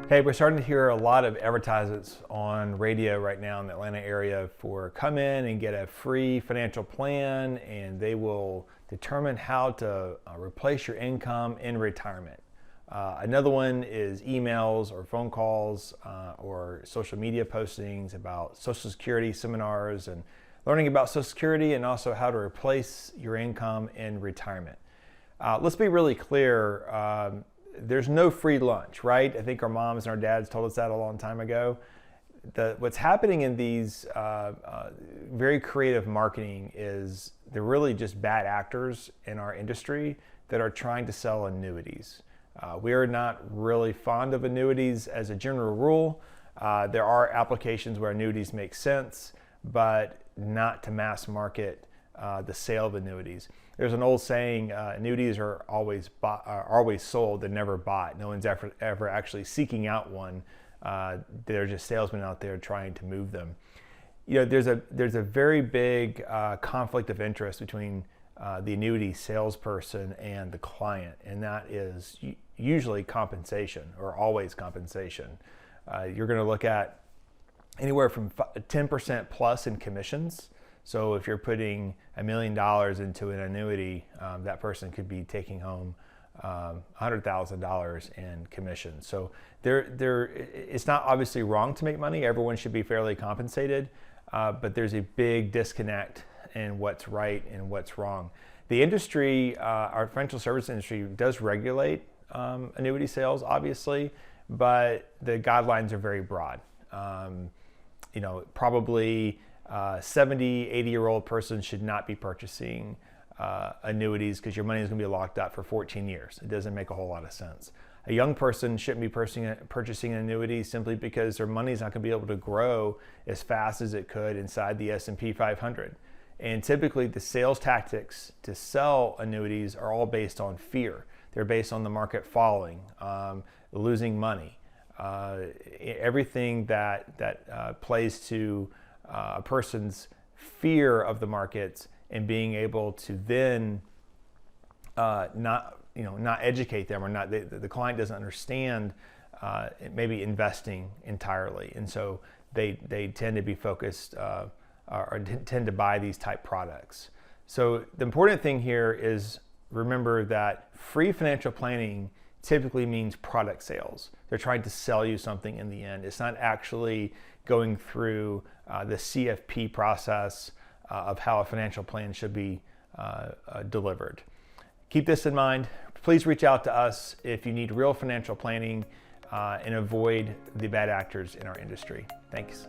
Hey, we're starting to hear a lot of advertisements on radio right now in the Atlanta area for come in and get a free financial plan, and they will determine how to replace your income in retirement. Another one is emails or phone calls or social media postings about Social Security seminars and learning about Social Security and also how to replace your income in retirement. Let's be really clear. There's no free lunch, right? I think our moms and our dads told us that a long time ago. What's happening in these very creative marketing is they're really just bad actors in our industry that are trying to sell annuities. We are not really fond of annuities as a general rule. There are applications where annuities make sense, but not to mass market the sale of annuities. There's an old saying, annuities are always sold and never bought. No one's ever actually seeking out one. They're just salesmen out there trying to move them. You know, there's a very big conflict of interest between the annuity salesperson and the client, and that is usually compensation, or always compensation. You're going to look at anywhere from 10% plus in commissions. So if you're putting $1 million into an annuity, that person could be taking home $100,000 in commission. So it's not obviously wrong to make money. Everyone should be fairly compensated, but there's a big disconnect in what's right and what's wrong. The industry, our financial service industry, does regulate annuity sales, obviously, but the guidelines are very broad. Probably 70, 80-year-old person should not be purchasing annuities because your money is going to be locked up for 14 years. It doesn't make a whole lot of sense. A young person shouldn't be purchasing an annuity simply because their money is not going to be able to grow as fast as it could inside the S&P 500. And typically the sales tactics to sell annuities are all based on fear. They're based on the market falling, losing money. Everything that plays to a person's fear of the markets and being able to then not educate them, or the client doesn't understand maybe investing entirely, and so they tend to be focused or tend to buy these type products. So the important thing here is remember that free financial planning typically means product sales. They're trying to sell you something in the end. It's not actually going through the CFP process of how a financial plan should be delivered. Keep this in mind. Please reach out to us if you need real financial planning and avoid the bad actors in our industry. Thanks.